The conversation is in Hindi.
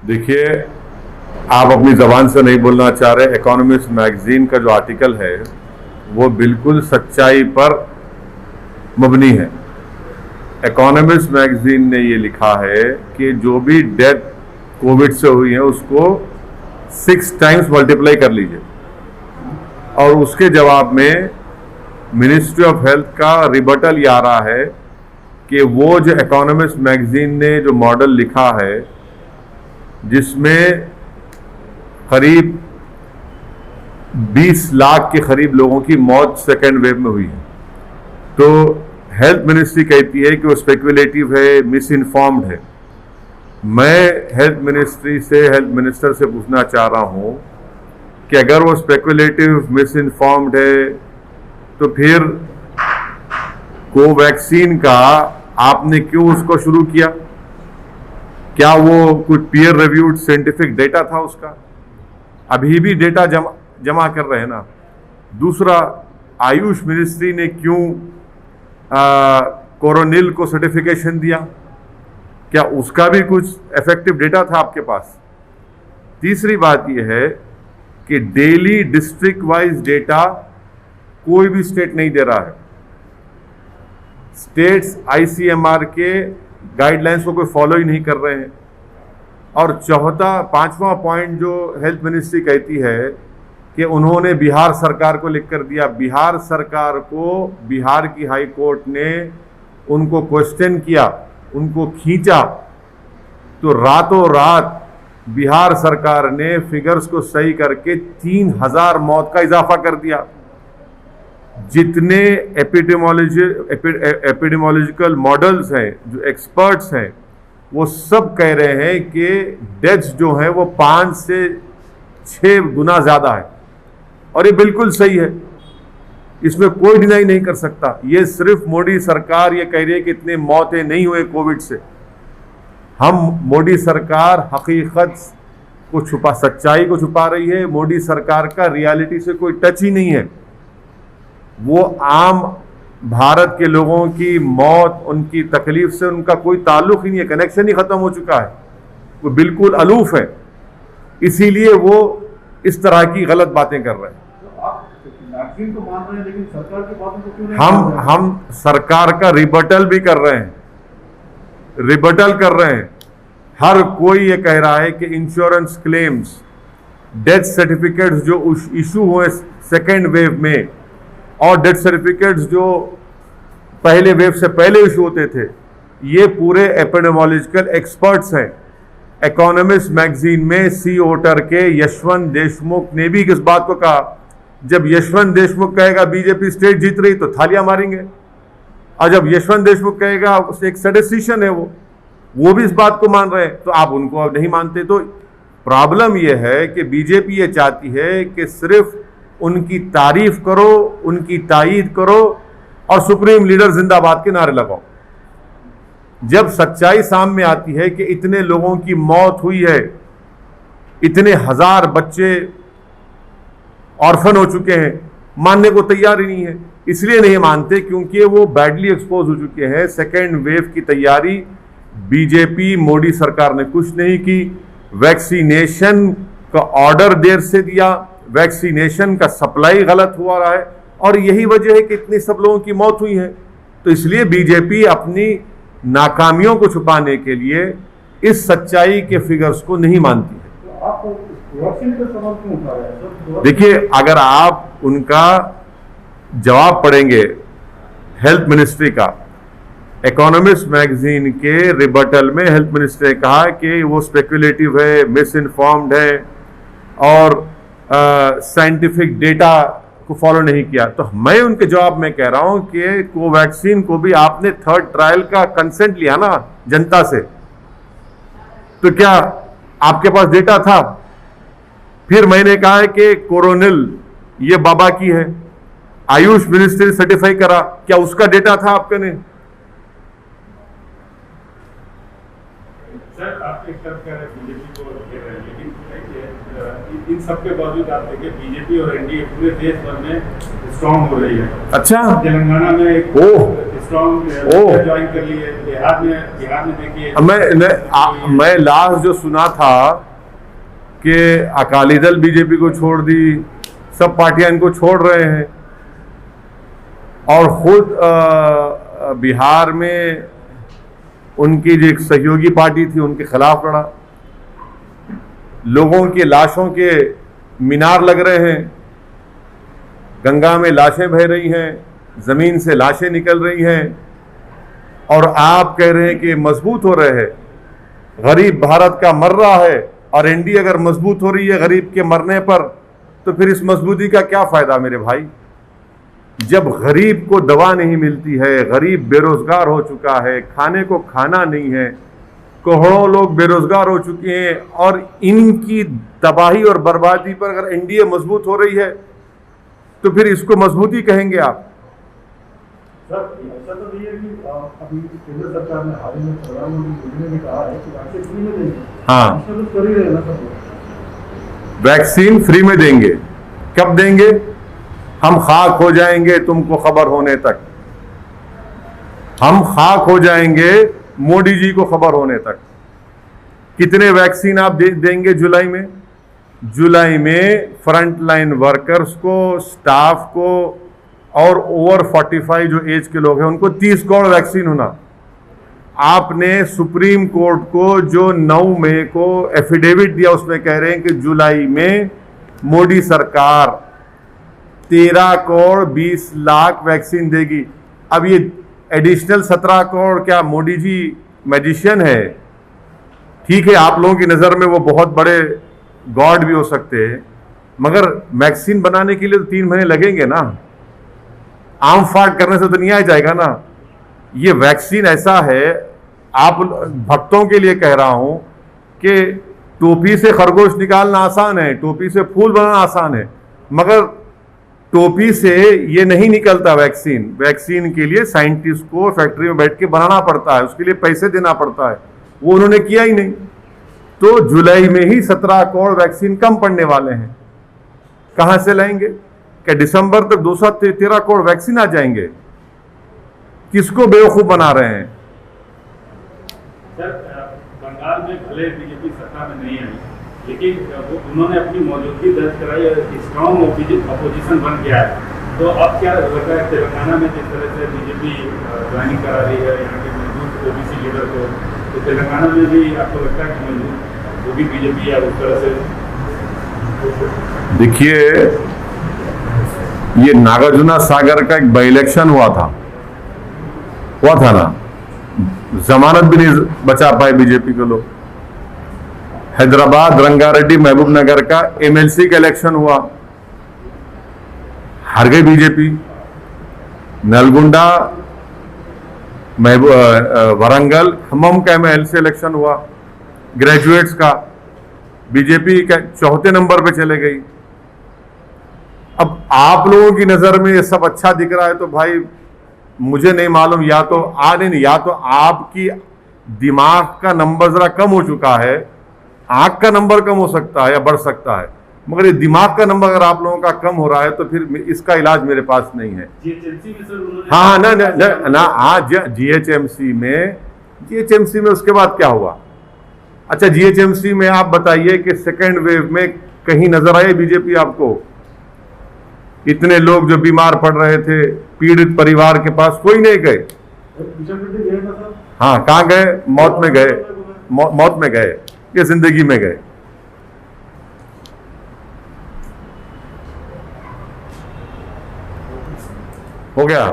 देखिए, आप अपनी जबान से नहीं बोलना चाह रहे। इकोनॉमिस्ट मैगजीन का जो आर्टिकल है वो बिल्कुल सच्चाई पर मबनी है। इकोनॉमिस्ट मैगजीन ने ये लिखा है कि जो भी डेथ कोविड से हुई है उसको 6 टाइम्स मल्टीप्लाई कर लीजिए, और उसके जवाब में मिनिस्ट्री ऑफ हेल्थ का रिबटल ये आ रहा है कि वो जो इकोनॉमिस्ट मैगजीन ने जो मॉडल लिखा है जिसमें करीब 20 लाख के करीब लोगों की मौत सेकेंड वेव में हुई है, तो हेल्थ मिनिस्ट्री कहती है कि वो स्पेकुलेटिव है, मिस इन्फॉर्म्ड है। मैं हेल्थ मिनिस्टर से पूछना चाह रहा हूं कि अगर वो स्पेकुलेटिव, मिस इन्फॉर्म्ड है तो फिर कोवैक्सीन का आपने क्यों उसको शुरू किया? क्या वो कुछ पीयर रिव्यूड साइंटिफिक डेटा था उसका? अभी भी डेटा जमा कर रहे हैं ना। दूसरा, आयुष मिनिस्ट्री ने क्यों कोरोनिल को सर्टिफिकेशन दिया? क्या उसका भी कुछ इफेक्टिव डेटा था आपके पास? तीसरी बात यह है कि डेली डिस्ट्रिक्ट वाइज डेटा कोई भी स्टेट नहीं दे रहा है। स्टेट्स आईसीएमआर के गाइडलाइंस को कोई फॉलो ही नहीं कर रहे हैं। और पांचवा पॉइंट जो हेल्थ मिनिस्ट्री कहती है कि उन्होंने बिहार सरकार को लिख कर दिया। बिहार सरकार को बिहार की हाई कोर्ट ने उनको क्वेश्चन किया, उनको खींचा, तो रातों रात बिहार सरकार ने फिगर्स को सही करके 3000 मौत का इजाफा कर दिया। जितने एपिडेमोलॉजिकल मॉडल्स हैं, जो एक्सपर्ट्स हैं, वो सब कह रहे हैं कि डेथ्स जो हैं वो 5 से 6 गुना ज्यादा है, और ये बिल्कुल सही है, इसमें कोई डिनाई नहीं कर सकता। ये सिर्फ मोदी सरकार ये कह रही है कि इतने मौतें नहीं हुए कोविड से। मोदी सरकार हकीकत को सच्चाई को छुपा रही है। मोदी सरकार का रियलिटी से कोई टच ही नहीं है। वो आम भारत के लोगों की मौत, उनकी तकलीफ से उनका कोई ताल्लुक ही नहीं है, कनेक्शन ही खत्म हो चुका है। वो बिल्कुल अलूफ है, इसीलिए वो इस तरह की गलत बातें कर रहे हैं। तो मान रहे हैं, लेकिन सरकार की बातों को क्यों नहीं? हम सरकार का रिबटल भी कर रहे हैं, हर कोई ये कह रहा है कि इंश्योरेंस क्लेम्स, डेथ सर्टिफिकेट्स जो इशू हुए सेकेंड वेव में, और डेथ सर्टिफिकेट्स जो पहले वेव से पहले इशू होते थे, ये पूरे एपिडेमोलॉजिकल एक्सपर्ट्स हैं। इकोनॉमिस्ट मैगजीन में सी ओटर के यशवंत देशमुख ने भी इस बात को कहा। जब यशवंत देशमुख कहेगा बीजेपी स्टेट जीत रही तो थालियां मारेंगे, और जब यशवंत देशमुख कहेगा उससे एक स्टैटिस्टिशियन है वो भी इस बात को मान रहे हैं, तो आप उनको अब नहीं मानते। तो प्रॉब्लम यह है कि बीजेपी ये चाहती है कि सिर्फ उनकी तारीफ करो, उनकी तायीद करो और सुप्रीम लीडर जिंदाबाद के नारे लगाओ। जब सच्चाई सामने आती है कि इतने लोगों की मौत हुई है, इतने हजार बच्चे ऑर्फन हो चुके हैं, मानने को तैयार ही नहीं है। इसलिए नहीं मानते क्योंकि वो बैडली एक्सपोज हो चुके हैं। सेकेंड वेव की तैयारी बीजेपी मोदी सरकार ने कुछ नहीं की। वैक्सीनेशन का ऑर्डर देर से दिया, वैक्सीनेशन का सप्लाई गलत हुआ रहा है, और यही वजह है कि इतनी सब लोगों की मौत हुई है। तो इसलिए बीजेपी अपनी नाकामियों को छुपाने के लिए इस सच्चाई के फिगर्स को नहीं मानती है। तो आप वैक्सीन का सवाल क्यों उठा रहे हैं? देखिए, अगर आप उनका जवाब पढ़ेंगे हेल्थ मिनिस्ट्री का, इकोनॉमिस्ट मैगजीन के रिबटल में हेल्थ मिनिस्ट्री ने कहा कि वो स्पेकुलेटिव है, मिस इन्फॉर्म्ड है, और साइंटिफिक डेटा को फॉलो नहीं किया। तो मैं उनके जवाब में कह रहा हूं कि कोवैक्सीन को भी आपने 3rd ट्रायल का कंसेंट लिया ना जनता से, तो क्या आपके पास डेटा था? फिर मैंने कहा है कि कोरोनिल ये बाबा की है, आयुष मिनिस्ट्री ने सर्टिफाई करा, क्या उसका डेटा था आपके? ने सर, आप एक तरफ कह रहे हैं बीजेपी को घेर रहे हैं, लेकिन इन सबके बावजूद आप देखिए बीजेपी और एनडीए पूरे देश भर में स्ट्रांग हो रही है। अच्छा, तेलंगाना में एक स्ट्रॉन्ग ओह। ज्वाइन कर ली है। बिहार में देखिए मैं लास्ट जो सुना था कि अकाली दल बीजेपी को छोड़ दी, सब पार्टियां इनको छोड़ रहे हैं, और खुद बिहार में उनकी जो एक सहयोगी पार्टी थी उनके खिलाफ लड़ा। लोगों की लाशों के मीनार लग रहे हैं, गंगा में लाशें बह रही हैं, जमीन से लाशें निकल रही हैं, और आप कह रहे हैं कि मजबूत हो रहे हैं। गरीब भारत का मर रहा है, और एनडीए अगर मजबूत हो रही है गरीब के मरने पर, तो फिर इस मजबूती का क्या फायदा मेरे भाई? जब गरीब को दवा नहीं मिलती है, गरीब बेरोजगार हो चुका है, खाने को खाना नहीं है, करोड़ों लोग बेरोजगार हो चुके हैं, और इनकी तबाही और बर्बादी पर अगर एनडीए मजबूत हो रही है तो फिर इसको मजबूती कहेंगे आप? सर ऐसा तो नहीं है कि अभी केंद्र सरकार ने हाल ही में प्रधानमंत्री मोदी ने भी कहा है कि वैक्सीन फ्री में देंगे। हाँ, ऐसा तो कर ही रहे हैं ना सब। वैक्सीन फ्री में देंगे। कब देंगे? हम खाक हो जाएंगे तुमको खबर होने तक। हम खाक हो जाएंगे मोदी जी को खबर होने तक। कितने वैक्सीन आप देंगे जुलाई में? जुलाई में फ्रंट लाइन वर्कर्स को, स्टाफ को, और ओवर 45 जो एज के लोग हैं उनको 30 करोड़ वैक्सीन होना। आपने सुप्रीम कोर्ट को जो 9 मई को एफिडेविट दिया उसमें कह रहे हैं कि जुलाई में मोदी सरकार 13 करोड़ 20 लाख वैक्सीन देगी। अब ये एडिशनल 17 करोड़ क्या मोदी जी मैजिशियन है? ठीक है, आप लोगों की नज़र में वो बहुत बड़े गॉड भी हो सकते हैं, मगर वैक्सीन बनाने के लिए तो 3 महीने लगेंगे ना। आम फाट करने से तो नहीं आ जाएगा ना। ये वैक्सीन ऐसा है, आप भक्तों के लिए कह रहा हूं कि टोपी से खरगोश निकालना आसान है, टोपी से फूल बनाना आसान है, मगर टोपी से ये नहीं निकलता वैक्सीन। वैक्सीन के लिए साइंटिस्ट को फैक्ट्री में बैठ के बनाना पड़ता है, उसके लिए पैसे देना पड़ता है, वो उन्होंने किया ही नहीं। तो जुलाई में ही 17 करोड़ वैक्सीन कम पड़ने वाले हैं। कहां से लाएंगे? क्या दिसंबर तक 213 करोड़ वैक्सीन आ जाएंगे? किसको बेवकूफ बना रहे हैं? सर बंगाल में भले बीजेपी सत्ता में नहीं आई, लेकिन उन्होंने अपनी मौजूदगी दर्ज कराई, स्ट्रॉन्ग अपोजिशन बन गया है। तो अब क्या लगता है तेलंगाना में जिस तरह से बीजेपी ज्वाइनिंग करा रही है यहाँ के मजबूत ओबीसी लीडर को, तो तेलंगाना में भी आपको लगता है कि मजबूत वो भी बीजेपी या उस तरह से? देखिए, ये नागार्जुना सागर का एक बाई इलेक्शन हुआ था ना, जमानत भी नहीं बचा पाए बीजेपी के लोग। हैदराबाद रंगारेड्डी महबूब नगर का एमएलसी का इलेक्शन हुआ, हार गई बीजेपी। नलगुंडा वरंगल खम्मम का एमएलसी इलेक्शन हुआ ग्रेजुएट्स का, बीजेपी का 4थे नंबर पे चले गई। अब आप लोगों की नजर में ये सब अच्छा दिख रहा है तो भाई मुझे नहीं मालूम, या तो आपकी दिमाग का नंबर जरा कम हो चुका है, आंख का नंबर कम हो सकता है या बढ़ सकता है, मगर ये दिमाग का नंबर अगर आप लोगों का कम हो रहा है तो फिर इसका इलाज मेरे पास नहीं है। जीएचएमसी में सर उन्होंने हाँ ना आज जीएचएमसी में उसके बाद क्या हुआ? अच्छा, जीएचएमसी में आप बताइए कि सेकेंड वेव में कहीं नजर आए बीजेपी आपको? इतने लोग जो बीमार पड़ रहे थे, पीड़ित परिवार के पास कोई नहीं गए। हाँ, कहाँ गए? मौत में गए, मौत में गए या जिंदगी में गए? हो गया।